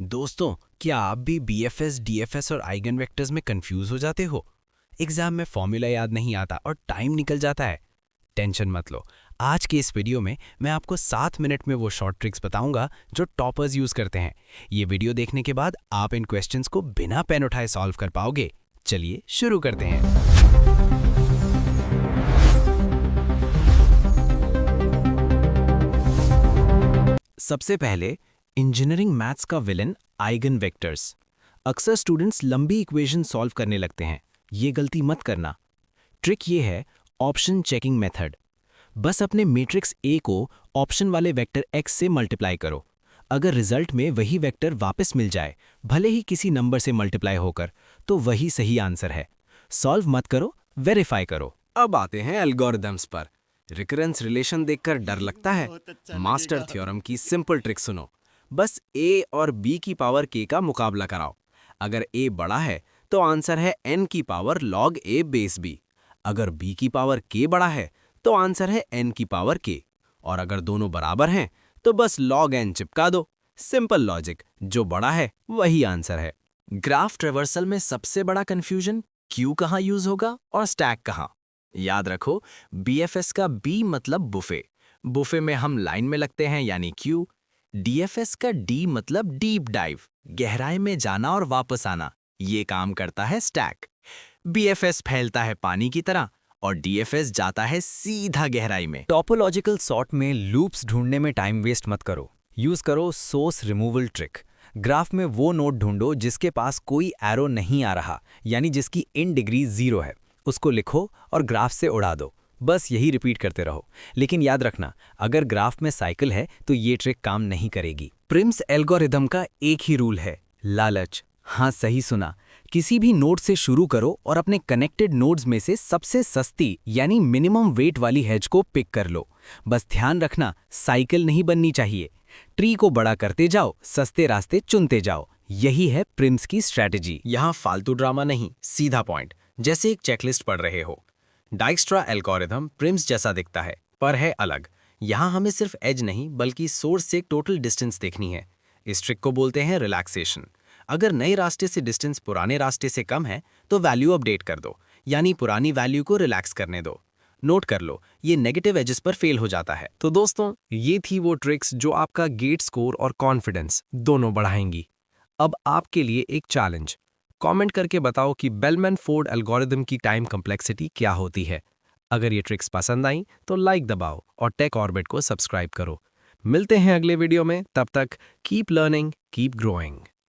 दोस्तों, क्या आप भी बीएफएस, डीएफएस और आइगन वेक्टर्स में कंफ्यूज हो जाते हो? एग्जाम में फॉर्मूला याद नहीं आता और टाइम निकल जाता है। टेंशन मत लो। आज के इस वीडियो में मैं आपको 7 मिनट में वो शॉर्ट ट्रिक्स बताऊंगा जो टॉपर्स यूज करते हैं। ये वीडियो देखने के बाद आप इन क्वेश्चंस को बिना पेन उठाए सॉल्व कर पाओगे। चलिए शुरू करते हैं। सबसे पहले इंजीनियरिंग मैथ्स का विलन आइगन वेक्टर्स। अक्सर स्टूडेंट्स लंबी इक्वेशन सॉल्व करने लगते हैं। ये गलती मत करना। ट्रिक ये है ऑप्शन चेकिंग मेथड। बस अपने मैट्रिक्स ए को ऑप्शन वाले वेक्टर x से मल्टीप्लाई करो। अगर रिजल्ट में वही वेक्टर वापस मिल जाए, भले ही किसी नंबर से मल्टीप्लाई होकर, तो वही सही आंसर है। सॉल्व मत करो, वेरीफाई करो। अब आते हैं एल्गोरिदम्स पर। रिकरेंस रिलेशन देखकर डर लगता है? मास्टर थ्योरम की सिंपल ट्रिक सुनो। बस a और b की पावर k का मुकाबला कराओ। अगर a बड़ा है तो आंसर है n की power log a base b। अगर b की पावर k बड़ा है तो आंसर है n की पावर k। और अगर दोनों बराबर हैं तो बस log n चिपका दो। सिंपल लॉजिक, जो बड़ा है वही आंसर है। ग्राफ ट्रेवर्सल में सबसे बड़ा कंफ्यूजन q कहाँ यूज होगा और स्टैक कहाँ। याद रखो, BFS का B मतलब बुफे। बुफे में हम लाइन में लगते हैं यानी Q। DFS का D मतलब डीप डाइव, गहराई में जाना और वापस आना। ये काम करता है स्टैक। BFS फैलता है पानी की तरह और DFS जाता है सीधा गहराई में। टॉपोलॉजिकल सॉर्ट में लूप्स ढूंढने में टाइम वेस्ट मत करो। यूज करो सोर्स रिमूवल ट्रिक। ग्राफ में वो नोड ढूंढो जिसके पास कोई एरो नहीं आ रहा, यानी जिसकी इन डिग्री 0 है। उसको लिखो और ग्राफ से उड़ा दो। बस यही रिपीट करते रहो। लेकिन याद रखना, अगर ग्राफ में साइकिल है तो ये ट्रिक काम नहीं करेगी। प्रिम्स एल्गोरिदम का एक ही रूल है, लालच। हाँ, सही सुना। किसी भी नोड से शुरू करो और अपने कनेक्टेड नोड्स में से सबसे सस्ती यानी मिनिमम वेट वाली हेज को पिक कर लो। बस ध्यान रखना, साइकिल नहीं बननी चाहिए। ट्री को बड़ा करते जाओ, सस्ते रास्ते चुनते जाओ। यही है प्रिम्स की स्ट्रैटेजी। यहाँ फालतू ड्रामा नहीं, सीधा पॉइंट, जैसे एक चेकलिस्ट पढ़ रहे हो। डाइक्स्ट्रा एल्गोरिथम प्रिम्स जैसा दिखता है पर है अलग। यहाँ हमें सिर्फ एज नहीं बल्कि सोर्स से टोटल डिस्टेंस देखनी है। इस ट्रिक को बोलते हैं रिलैक्सेशन। अगर नए रास्ते से डिस्टेंस पुराने रास्ते से कम है तो वैल्यू अपडेट कर दो, यानी पुरानी वैल्यू को रिलैक्स करने दो। नोट कर लो, ये नेगेटिव एजेस पर फेल हो जाता है। तो दोस्तों, ये थी वो ट्रिक्स जो आपका गेट स्कोर और कॉन्फिडेंस दोनों बढ़ाएंगी। अब आपके लिए एक चैलेंज। कमेंट करके बताओ कि बेलमैन फोर्ड एल्गोरिदम की टाइम कॉम्प्लेक्सिटी क्या होती है। अगर ये ट्रिक्स पसंद आई तो लाइक दबाओ और टेक ऑर्बिट को सब्सक्राइब करो। मिलते हैं अगले वीडियो में, तब तक कीप लर्निंग, कीप ग्रोइंग।